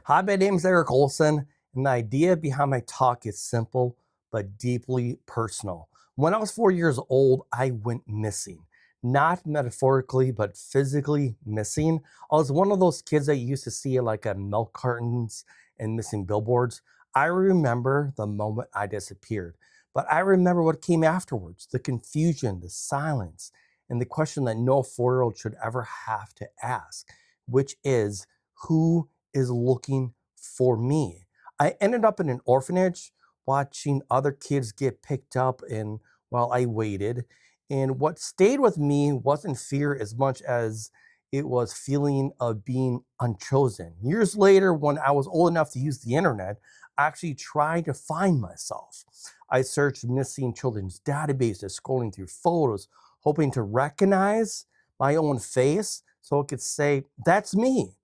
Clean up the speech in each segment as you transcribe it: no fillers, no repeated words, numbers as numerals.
Hi, my name is Eric Olson, and the idea behind my talk is simple but deeply personal. When I was 4 years old, I went missing. Not metaphorically, but physically missing. I was one of those kids that you used to see like at milk cartons and missing billboards. I remember the moment I disappeared, but I remember what came afterwards, the confusion, the silence, and the question that no 4-year-old should ever have to ask, which is, who is looking for me? I ended up in an orphanage watching other kids get picked up and while I waited. And what stayed with me wasn't fear as much as it was feeling of being unchosen. Years later, when I was old enough to use the internet, I actually tried to find myself. I searched missing children's databases, scrolling through photos, hoping to recognize my own face so it could say, that's me.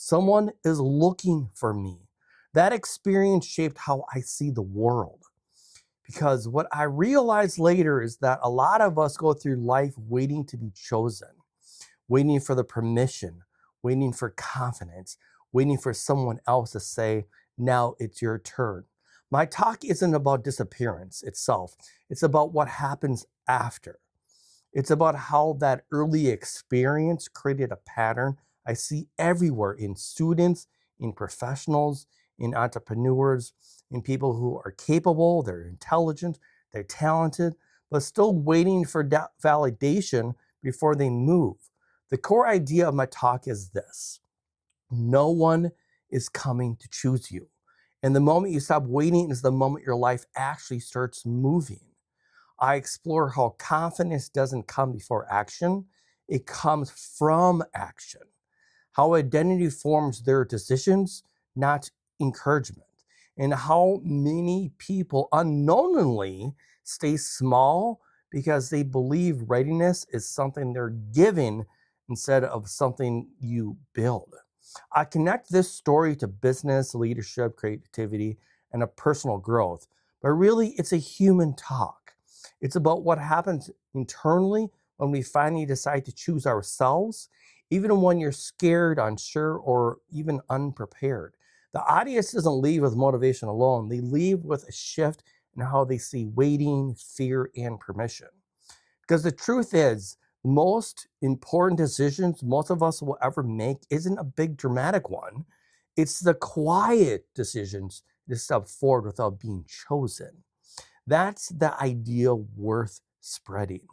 Someone is looking for me. That experience shaped how I see the world. Because what I realized later is that a lot of us go through life waiting to be chosen, waiting for the permission, waiting for confidence, waiting for someone else to say, now it's your turn. My talk isn't about disappearance itself, it's about what happens after. It's about how that early experience created a pattern I see everywhere in students, in professionals, in entrepreneurs, in people who are capable, they're intelligent, they're talented, but still waiting for validation before they move. The core idea of my talk is this: no one is coming to choose you. And the moment you stop waiting is the moment your life actually starts moving. I explore how confidence doesn't come before action, it comes from action. How identity forms their decisions, not encouragement. And how many people unknowingly stay small because they believe readiness is something they're given instead of something you build. I connect this story to business, leadership, creativity, and a personal growth, but really it's a human talk. It's about what happens internally when we finally decide to choose ourselves, even when you're scared, unsure, or even unprepared. The audience doesn't leave with motivation alone, they leave with a shift in how they see waiting, fear, and permission. Because the truth is, most important decisions most of us will ever make isn't a big dramatic one. It's the quiet decisions to step forward without being chosen. That's the idea worth spreading.